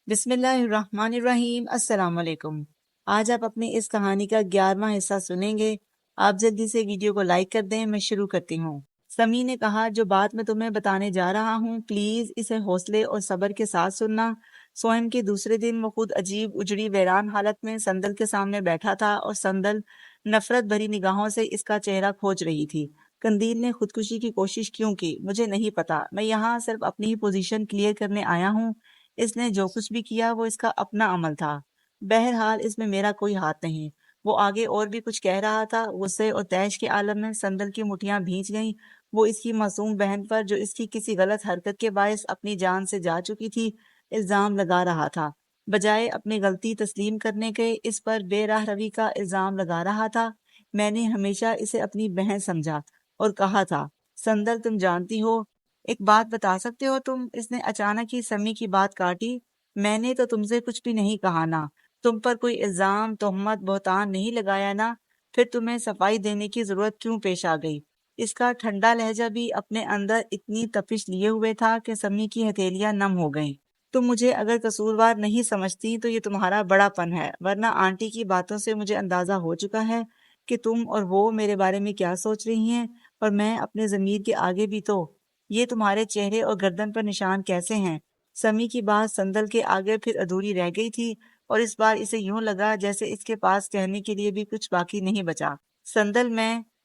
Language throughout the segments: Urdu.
بسم اللہ الرحمن الرحیم۔ السلام علیکم۔ آج آپ اپنی اس کہانی کا 11واں حصہ سنیں گے۔ آپ جلدی سے ویڈیو کو لائک کر دیں۔ میں شروع کرتی ہوں۔ سمی نے کہا، جو بات میں تمہیں بتانے جا رہا ہوں پلیز اسے حوصلے اور صبر کے ساتھ سننا۔ سوہم کے دوسرے دن وہ خود عجیب اجڑی ویران حالت میں سندل کے سامنے بیٹھا تھا اور سندل نفرت بھری نگاہوں سے اس کا چہرہ کھوج رہی تھی۔ قندیل نے خودکشی کی کوشش کیوں کی مجھے نہیں پتا، میں یہاں صرف اپنی ہی پوزیشن کلیئر کرنے آیا ہوں۔ اس نے جو کچھ بھی کیا وہ اس کا اپنا عمل تھا، بہرحال اس میں میرا کوئی ہاتھ نہیں۔ وہ آگے اور بھی کچھ کہہ رہا تھا۔ غصے اور طیش کے عالم میں سندل کی مٹھیاں بھیج گئیں۔ وہ اس کی معصوم بہن پر، جو اس کی کسی غلط حرکت کے باعث اپنی جان سے جا چکی تھی، الزام لگا رہا تھا۔ بجائے اپنی غلطی تسلیم کرنے کے اس پر بے راہ روی کا الزام لگا رہا تھا۔ میں نے ہمیشہ اسے اپنی بہن سمجھا اور کہا تھا، سندل تم جانتی ہو، ایک بات بتا سکتے ہو تم؟ اس نے اچانک ہی سمی کی بات کاٹی۔ میں نے تو تم سے کچھ بھی نہیں کہا نا، تم پر کوئی الزام، تہمت، بہتان نہیں لگایا نا، پھر تمہیں صفائی دینے کی ضرورت کیوں پیش آ گئی؟ اس کا ٹھنڈا لہجہ بھی اپنے اندر اتنی تپش لیے ہوئے تھا کہ سمی کی ہتھیلیاں نم ہو گئیں۔ تم مجھے اگر قصوروار نہیں سمجھتی تو یہ تمہارا بڑا پن ہے، ورنہ آنٹی کی باتوں سے مجھے اندازہ ہو چکا ہے کہ تم اور وہ میرے بارے میں کیا سوچ رہی ہیں، اور میں اپنے ضمیر کے آگے بھی تو۔ یہ تمہارے چہرے اور گردن پر نشان کیسے ہیں؟ سمی کی بات سندل کے آگے پھر ادھوری رہ گئی تھی، اور اس بار اسے یوں لگا جیسے اس کے پاس کہنے کے لیے بھی کچھ باقی نہیں بچا۔ سندل،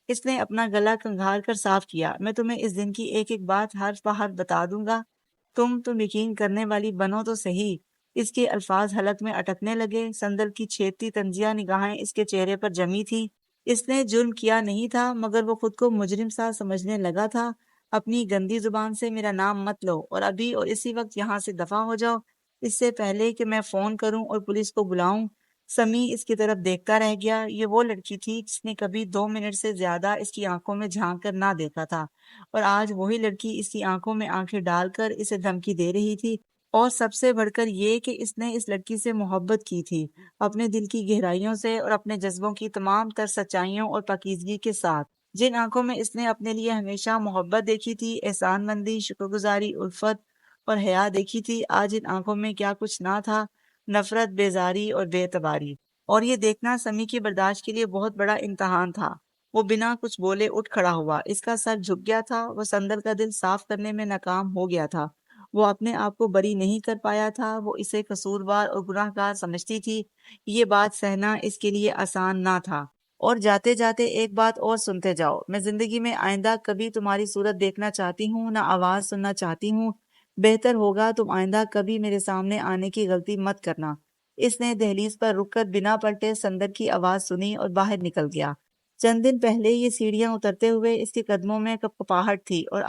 اس نے اپنا گلا کنگھار کر صاف کیا، میں تمہیں اس دن کی ایک ایک بات حرف بہ حرف بتا دوں گا، تم یقین کرنے والی بنو تو صحیح۔ اس کے الفاظ حلق میں اٹکنے لگے۔ سندل کی چھیدتی طنزیہ نگاہیں اس کے چہرے پر جمی تھی۔ اس نے جرم کیا نہیں تھا، مگر وہ خود کو مجرم سا سمجھنے لگا تھا۔ اپنی گندی زبان سے میرا نام مت لو، اور ابھی اور اسی وقت یہاں سے دفع ہو جاؤ، اس سے پہلے کہ میں فون کروں اور پولیس کو بلاؤں۔ سمی اس کی طرف دیکھتا رہ گیا۔ یہ وہ لڑکی تھی جس نے کبھی 2 منٹ سے زیادہ اس کی آنکھوں میں جھانک کر نہ دیکھا تھا، اور آج وہی لڑکی اس کی آنکھوں میں آنکھیں ڈال کر اسے دھمکی دے رہی تھی، اور سب سے بڑھ کر یہ کہ اس نے اس لڑکی سے محبت کی تھی، اپنے دل کی گہرائیوں سے اور اپنے جذبوں کی تمام تر سچائیوں اور پاکیزگی کے ساتھ۔ جن آنکھوں میں اس نے اپنے لیے ہمیشہ محبت دیکھی تھی، احسان مندی، شکرگزاری، الفت اور حیا دیکھی تھی، آج ان آنکھوں میں کیا کچھ نہ تھا، نفرت، بیزاری اور بے اعتباری۔ اور یہ دیکھنا سمی کی برداشت کے لیے بہت بڑا امتحان تھا۔ وہ بنا کچھ بولے اٹھ کھڑا ہوا۔ اس کا سر جھک گیا تھا۔ وہ سندل کا دل صاف کرنے میں ناکام ہو گیا تھا۔ وہ اپنے آپ کو بری نہیں کر پایا تھا۔ وہ اسے قصوروار اور گناہ گار سمجھتی تھی۔ یہ بات سہنا اس کے لیے آسان نہ تھا۔ اور جاتے جاتے ایک بات اور سنتے جاؤ، میں زندگی میں آئندہ کبھی تمہاری صورت دیکھنا چاہتی ہوں نہ آواز سننا چاہتی ہوں۔ بہتر ہوگا تم آئندہ کبھی میرے سامنے آنے کی غلطی مت کرنا۔ اس نے دہلیز پر رک کر بنا پلٹے سندر کی آواز سنی اور باہر نکل گیا۔ چند دن پہلے یہ سیڑھیاں اترتے ہوئے اس کے قدموں میں کپکپاہٹ تھی، اور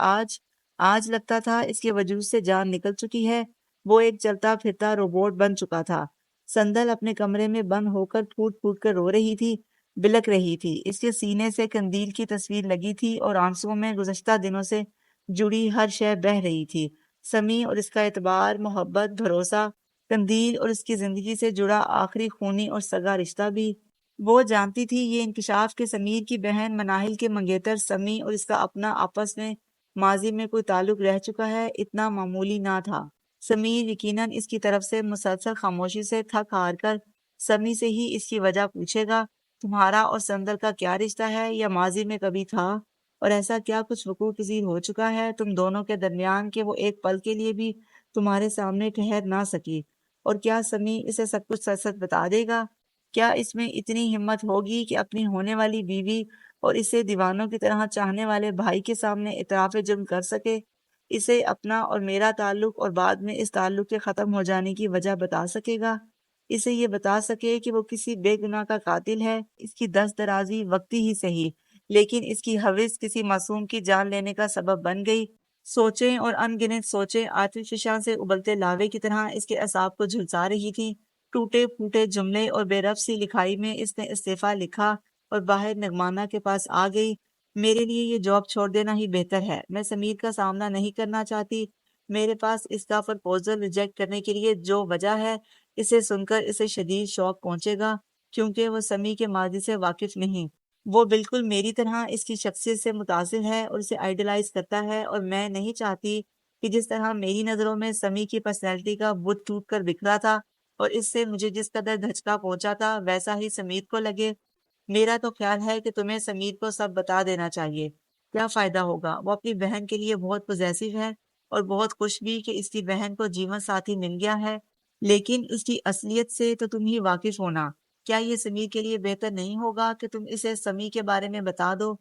آج لگتا تھا اس کے وجود سے جان نکل چکی ہے۔ وہ ایک چلتا پھرتا روبوٹ بن چکا تھا۔ سندل اپنے کمرے میں بند ہو کر پھوٹ پھوٹ کر رو رہی تھی، بلک رہی تھی۔ اس کے سینے سے قندیل کی تصویر لگی تھی، اور آنسوؤں میں گزشتہ دنوں سے جڑی ہر شے بہہ رہی تھی، سمی اور اس کا اعتبار، محبت، بھروسہ، قندیل اور اس کی زندگی سے جڑا آخری خونی اور سگا رشتہ بھی۔ وہ جانتی تھی یہ انکشاف کہ سمیر کی بہن مناہل کے منگیتر سمی اور اس کا اپنا آپس میں ماضی میں کوئی تعلق رہ چکا ہے، اتنا معمولی نہ تھا۔ سمیر یقیناً اس کی طرف سے مسلسل خاموشی سے تھک ہار کر سمی سے ہی اس کی وجہ پوچھے گا، تمہارا اور سندر کا کیا رشتہ ہے، یا ماضی میں کبھی تھا، اور ایسا کیا کچھ وقوع پذیر ہو چکا ہے تم دونوں کے درمیان کہ وہ ایک پل کے لیے بھی تمہارے سامنے ٹھہر نہ سکی؟ اور کیا سمی اسے سب کچھ سچ سچ بتا دے گا؟ کیا اس میں اتنی ہمت ہوگی کہ اپنی ہونے والی بیوی اور اسے دیوانوں کی طرح چاہنے والے بھائی کے سامنے اعتراف جرم کر سکے، اسے اپنا اور میرا تعلق اور بعد میں اس تعلق کے ختم ہو جانے کی وجہ بتا سکے گا، اسے یہ بتا سکے کہ وہ کسی بے گناہ کا قاتل ہے؟ اس کی دست درازی وقتی ہی صحیح، لیکن اس کی ہوس کسی معصوم کی جان لینے کا سبب بن گئی۔ سوچیں اور ان گنت سوچیں آتش فشاں سے ابلتے لاوے کی طرح اس کے اعصاب کو جھلسا رہی تھی۔ ٹوٹے پھوٹے جملے اور بے ربط سی لکھائی میں اس نے استعفیٰ لکھا اور باہر نگمانہ کے پاس آ گئی۔ میرے لیے یہ جاب چھوڑ دینا ہی بہتر ہے، میں سمیر کا سامنا نہیں کرنا چاہتی۔ میرے پاس اس کا پرپوزل ریجیکٹ کرنے کے لیے جو وجہ ہے، اسے سن کر اسے شدید شوق پہنچے گا، کیونکہ وہ سمی کے ماضی سے واقف نہیں۔ وہ بالکل میری طرح اس کی شخصیت سے متاثر ہے اور اسے آئیڈلائز کرتا ہے، اور میں نہیں چاہتی کہ جس طرح میری نظروں میں سمی کی پرسنالٹی کا بت ٹوٹ کر بکھرا تھا اور اس سے مجھے جس قدر دھچکا پہنچا تھا ویسا ہی سمیر کو لگے۔ میرا تو خیال ہے کہ تمہیں سمیر کو سب بتا دینا چاہیے۔ کیا فائدہ ہوگا؟ وہ اپنی بہن کے لیے بہت پوزیسو ہے اور بہت خوش بھی کہ اس کی بہن کو جیون ساتھی مل گیا ہے، لیکن اس کی اصلیت سے تو تم ہی واقف ہونا۔ کیا یہ سمیر کے لیے بہتر نہیں ہوگا کہ تم اسے سمی کے بارے میں بتا دو؟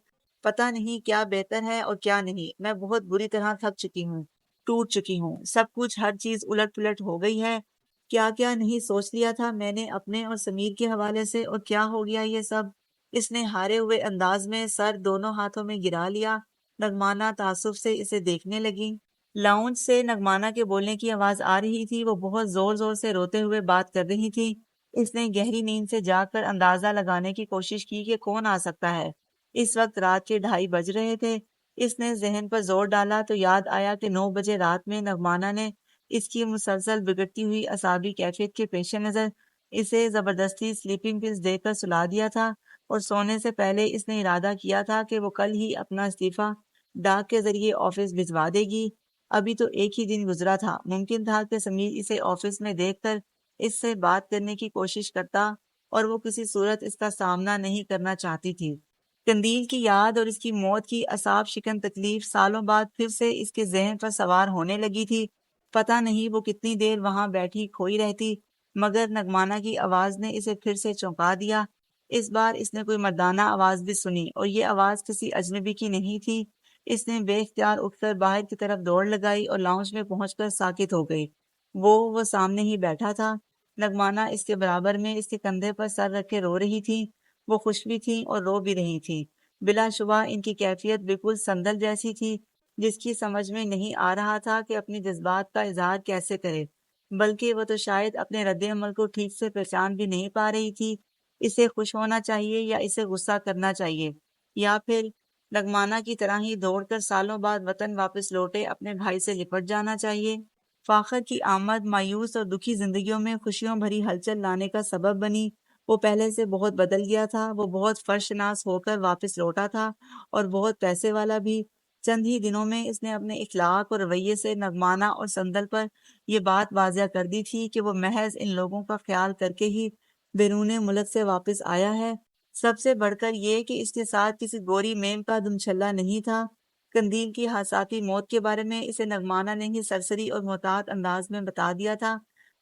پتہ نہیں کیا بہتر ہے اور کیا نہیں۔ میں بہت بری طرح تھک چکی ہوں، ٹوٹ چکی ہوں، سب کچھ، ہر چیز الٹ پلٹ ہو گئی ہے۔ کیا کیا نہیں سوچ لیا تھا میں نے اپنے اور سمیر کے حوالے سے، اور کیا ہو گیا یہ سب۔ اس نے ہارے ہوئے انداز میں سر دونوں ہاتھوں میں گرا لیا۔ نگمانا تعصب سے اسے دیکھنے لگی۔ لاؤنج سے نگمانا کے بولنے کی آواز آ رہی تھی۔ وہ بہت زور زور سے روتے ہوئے بات کر رہی تھی۔ اس نے گہری نیند سے جاگ کر اندازہ لگانے کی کوشش کی کہ کون آ سکتا ہے۔ اس وقت رات کے 2:30 بج رہے تھے۔ اس نے ذہن پر زور ڈالا تو یاد آیا کہ 9 بجے رات میں نگمانا نے اس کی مسلسل بگڑتی ہوئی اعصابی کیفیت کے پیش نظر اسے زبردستی سلیپنگ پلز دے کر سلا دیا تھا، اور سونے سے پہلے اس نے ارادہ کیا تھا کہ وہ کل ہی اپنا استعفیٰ ڈاک کے ذریعے آفس بھجوا دے گی۔ ابھی تو ایک ہی دن گزرا تھا، ممکن تھا کہ سمیر اسے آفس میں دیکھ کر اس سے بات کرنے کی کوشش کرتا، اور وہ کسی صورت اس کا سامنا نہیں کرنا چاہتی تھی۔ قندیل کی یاد اور اس کی موت کی اعصاب شکن تکلیف سالوں بعد پھر سے اس کے ذہن پر سوار ہونے لگی تھی۔ پتہ نہیں وہ کتنی دیر وہاں بیٹھی کھوئی رہتی، مگر نگمانا کی آواز نے اسے پھر سے چونکا دیا۔ اس بار اس نے کوئی مردانہ آواز بھی سنی، اور یہ آواز کسی اجنبی کی نہیں تھی۔ اس نے بے اختیار اٹھ کر باہر کی طرف دوڑ لگائی اور لاؤنج میں پہنچ کر ساکت ہو گئی۔ وہ سامنے ہی بیٹھا تھا۔ نگمانا اس کے برابر میں اس کے کندھے پر سر رکھ کے رو رہی تھی۔ وہ خوش بھی تھی اور رو بھی رہی تھی۔ بلا شبہ ان کی کیفیت بالکل سندل جیسی تھی، جس کی سمجھ میں نہیں آ رہا تھا کہ اپنی جذبات کا اظہار کیسے کرے، بلکہ وہ تو شاید اپنے رد عمل کو ٹھیک سے پہچان بھی نہیں پا رہی تھی۔ اسے خوش ہونا چاہیے یا اسے غصہ کرنا چاہیے، یا پھر نگمانا کی طرح ہی دوڑ کر سالوں بعد وطن واپس لوٹے اپنے بھائی سے لپٹ جانا چاہیے۔ فاخر کی آمد مایوس اور دکھی زندگیوں میں خوشیوں بھری ہلچل لانے کا سبب بنی۔ وہ پہلے سے بہت بدل گیا تھا۔ وہ بہت فرشناس ہو کر واپس لوٹا تھا، اور بہت پیسے والا بھی۔ چند ہی دنوں میں اس نے اپنے اخلاق اور رویے سے نگمانا اور سندل پر یہ بات واضح کر دی تھی کہ وہ محض ان لوگوں کا خیال کر کے ہی بیرون ملک سے واپس آیا ہے۔ سب سے بڑھ کر یہ کہ اس کے ساتھ کسی گوری میم کا دمچھلہ نہیں تھا۔ قندیل کی حادثاتی موت کے بارے میں اسے نگمانا نے ہی سرسری اور محتاط انداز میں بتا دیا تھا۔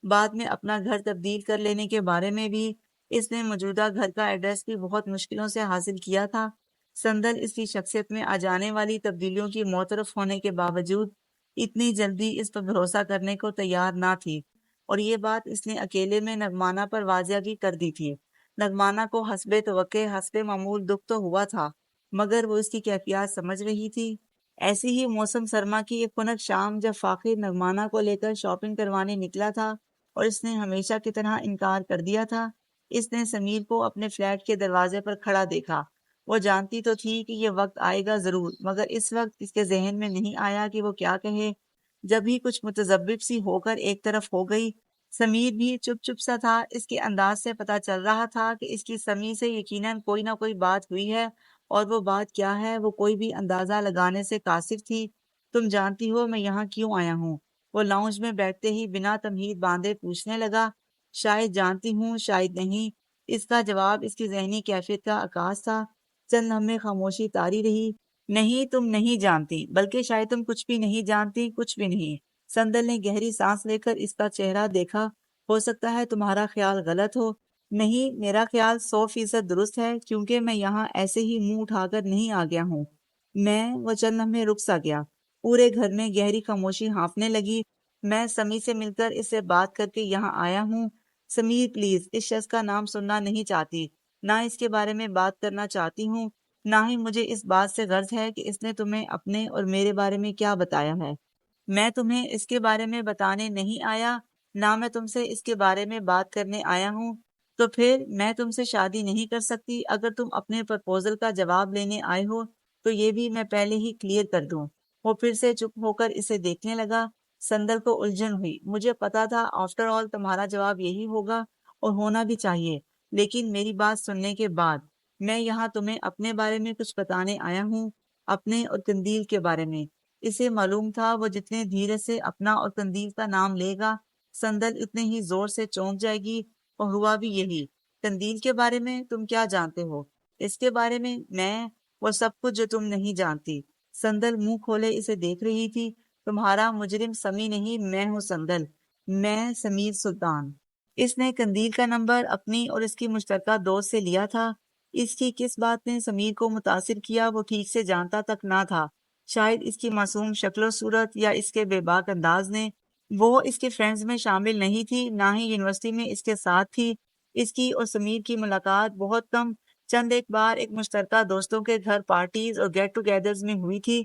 بعد میں اپنا گھر تبدیل کر لینے کے بارے میں بھی اس نے موجودہ گھر کا ایڈریس بھی بہت مشکلوں سے حاصل کیا تھا۔ سندل اس کی شخصیت میں آ جانے والی تبدیلیوں کی معترف ہونے کے باوجود اتنی جلدی اس پر بھروسہ کرنے کو تیار نہ تھی، اور یہ بات اس نے اکیلے میں نگمانا پر واضح بھی کر دی تھی۔ نگمانا کو حسب توقع حسب معمول دکھ تو ہوا تھا، مگر وہ اس کی کیفیات سمجھ رہی تھی۔ ایسی ہی موسم سرما کی ایک خنک شام جب فاخر نگمانا کو لے کر شاپنگ کروانے نکلا تھا، اور اس نے ہمیشہ کی طرح انکار کر دیا تھا۔ اس نے سمیر کو اپنے فلیٹ کے دروازے پر کھڑا دیکھا۔ وہ جانتی تو تھی کہ یہ وقت آئے گا ضرور، مگر اس وقت اس کے ذہن میں نہیں آیا کہ وہ کیا کہے۔ جب ہی کچھ متذبذب سی ہو کر ایک طرف ہو گئی۔ سمیر بھی چپ چپ سا تھا۔ اس کے انداز سے پتہ چل رہا تھا کہ اس کی سمی سے یقیناً کوئی نہ کوئی بات ہوئی ہے، اور وہ بات کیا ہے وہ کوئی بھی اندازہ لگانے سے قاصر تھی۔ تم جانتی ہو میں یہاں کیوں آیا ہوں؟ وہ لاؤنج میں بیٹھتے ہی بنا تمہید باندھے پوچھنے لگا۔ شاید جانتی ہوں، شاید نہیں۔ اس کا جواب اس کی ذہنی کیفیت کا عکاس تھا۔ چند لمحے خاموشی طاری رہی۔ نہیں، تم نہیں جانتی، بلکہ شاید تم کچھ بھی نہیں جانتی، کچھ بھی نہیں۔ سندل نے گہری سانس لے کر اس کا چہرہ دیکھا۔ ہو سکتا ہے تمہارا خیال غلط ہو۔ نہیں، میرا خیال 100% درست ہے، کیونکہ میں یہاں ایسے ہی منہ اٹھا کر نہیں آ گیا ہوں۔ وہ چند لمحے رک سا گیا۔ پورے گھر میں گہری خاموشی ہانپنے لگی۔ میں سمی سے مل کر اس سے بات کر کے یہاں آیا ہوں۔ سمیر پلیز، اس شخص کا نام سننا نہیں چاہتی، نہ اس کے بارے میں بات کرنا چاہتی ہوں، نہ ہی مجھے اس بات سے غرض ہے کہ اس نے تمہیں اپنے اور میرے بارے میں کیا بتایا ہے۔ میں تمہیں اس کے بارے میں بتانے نہیں آیا، نہ میں تم سے اس کے بارے میں بات کرنے آیا ہوں۔ تو پھر میں تم سے شادی نہیں کر سکتی۔ اگر تم اپنے پرپوزل کا جواب لینے آئے ہو تو یہ بھی میں پہلے ہی کلیئر کر دوں۔ وہ پھر سے چپ ہو کر اسے دیکھنے لگا۔ سندل کو الجھن ہوئی۔ مجھے پتا تھا آفٹر آل تمہارا جواب یہی ہوگا، اور ہونا بھی چاہیے، لیکن میری بات سننے کے بعد میں یہاں تمہیں اپنے بارے میں کچھ بتانے آیا ہوں، اپنے اور قندیل کے بارے میں۔ اسے معلوم تھا وہ جتنے دھیرے سے اپنا اور قندیل کا نام لے گا سندل اتنے ہی زور سے چونک جائے گی، اور ہوا بھی یہی۔ قندیل کے بارے میں تم کیا جانتے ہو؟ اس کے بارے میں وہ سب کچھ جو تم نہیں جانتی۔ سندل منہ کھولے اسے دیکھ رہی تھی۔ تمہارا مجرم سمی نہیں، میں ہوں سندل، میں سمیر سلطان۔ اس نے قندیل کا نمبر اپنی اور اس کی مشترکہ دوست سے لیا تھا۔ اس کی کس بات نے سمیر کو متاثر کیا وہ ٹھیک سے جانتا تک نہ تھا۔ شاید اس کی معصوم شکل و صورت یا اس کے بے باک انداز نے۔ وہ اس کے فرینڈز میں شامل نہیں تھی، نہ ہی یونیورسٹی میں اس کے ساتھ تھی۔ اس کی اور سمیر کی ملاقات بہت کم، چند ایک بار ایک مشترکہ دوستوں کے گھر پارٹیز اور گیٹ ٹوگیدرز میں ہوئی تھی۔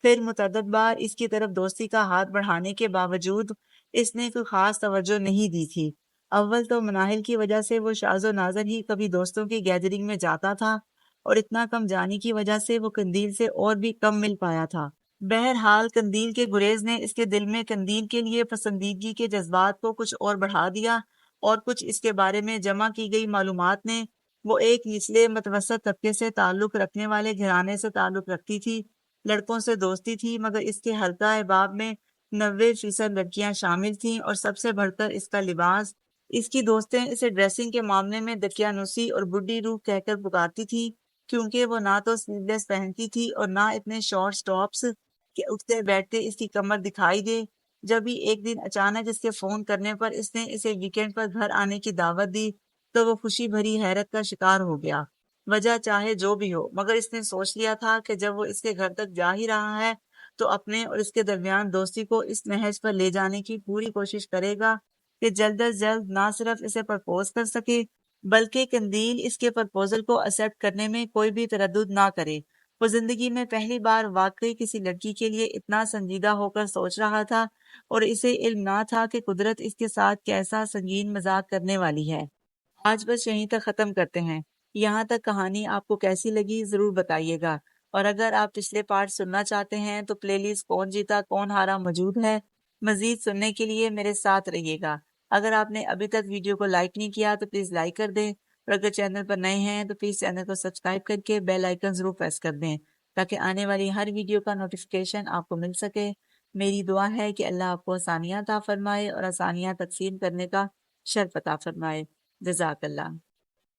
پھر متعدد بار اس کی طرف دوستی کا ہاتھ بڑھانے کے باوجود اس نے کوئی خاص توجہ نہیں دی تھی۔ اول تو مناہل کی وجہ سے وہ شاذ و نادر ہی کبھی دوستوں کی گیدرنگ میں جاتا تھا، اور اتنا کم جانی کی وجہ سے وہ قندیل سے اور بھی کم مل پایا تھا۔ بہرحال قندیل کے گریز نے اس کے دل میں قندیل کے لیے پسندیدگی کے جذبات کو کچھ اور بڑھا دیا، اور کچھ اس کے بارے میں جمع کی گئی معلومات نے۔ وہ ایک نچلے متوسط طبقے سے تعلق رکھنے والے گھرانے سے تعلق رکھتی تھی، لڑکوں سے دوستی تھی، مگر اس کے حلقہ احباب میں 90% لڑکیاں شامل تھیں، اور سب سے بڑھ کر اس کا لباس۔ اس کی دوستیں اسے ڈریسنگ کے معاملے میں دقیانوسی اور بڈھی روح کہہ کر پکارتی تھی، کیونکہ وہ نہ تو سلیو لیس پہنتی تھی اور نہ اتنے شارٹ ٹاپس کہ اٹھتے بیٹھتے اس کی کمر دکھائی دے۔ جب ہی ایک دن اچانک اس کے فون کرنے پر اس نے اسے ویکینڈ پر گھر آنے کی دعوت دی تو وہ خوشی بھری حیرت کا شکار ہو گیا۔ وجہ چاہے جو بھی ہو، مگر اس نے سوچ لیا تھا کہ جب وہ اس کے گھر تک جا ہی رہا ہے تو اپنے اور اس کے درمیان دوستی کو اس نہج پر لے جانے کی پوری کوشش کرے گا کہ جلد از جلد نہ صرف اسے پرپوز کر سکے، بلکہ قندیل اس کے پرپوزل کو ایکسپٹ کرنے میں کوئی بھی تردد نہ کرے۔ وہ زندگی میں پہلی بار واقعی کسی لڑکی کے لیے اتنا سنجیدہ ہو کر سوچ رہا تھا، اور اسے علم نہ تھا کہ قدرت اس کے ساتھ کیسا سنگین مذاق کرنے والی ہے۔ آج بس یہیں تک ختم کرتے ہیں۔ یہاں تک کہانی آپ کو کیسی لگی ضرور بتائیے گا، اور اگر آپ پچھلے پارٹ سننا چاہتے ہیں تو پلے لسٹ کون جیتا کون ہارا موجود ہے۔ مزید سننے کے لیے میرے ساتھ رہیے گا۔ اگر آپ نے ابھی تک ویڈیو کو لائک نہیں کیا تو پلیز لائک کر دیں، اور اگر چینل پر نئے ہیں تو پلیز چینل کو سبسکرائب کر کے بیل آئیکن ضرور پریس کر دیں تاکہ آنے والی ہر ویڈیو کا نوٹیفیکیشن آپ کو مل سکے۔ میری دعا ہے کہ اللہ آپ کو آسانیاں عطا فرمائے اور آسانیاں تقسیم کرنے کا شرف عطا فرمائے۔ جزاک اللہ۔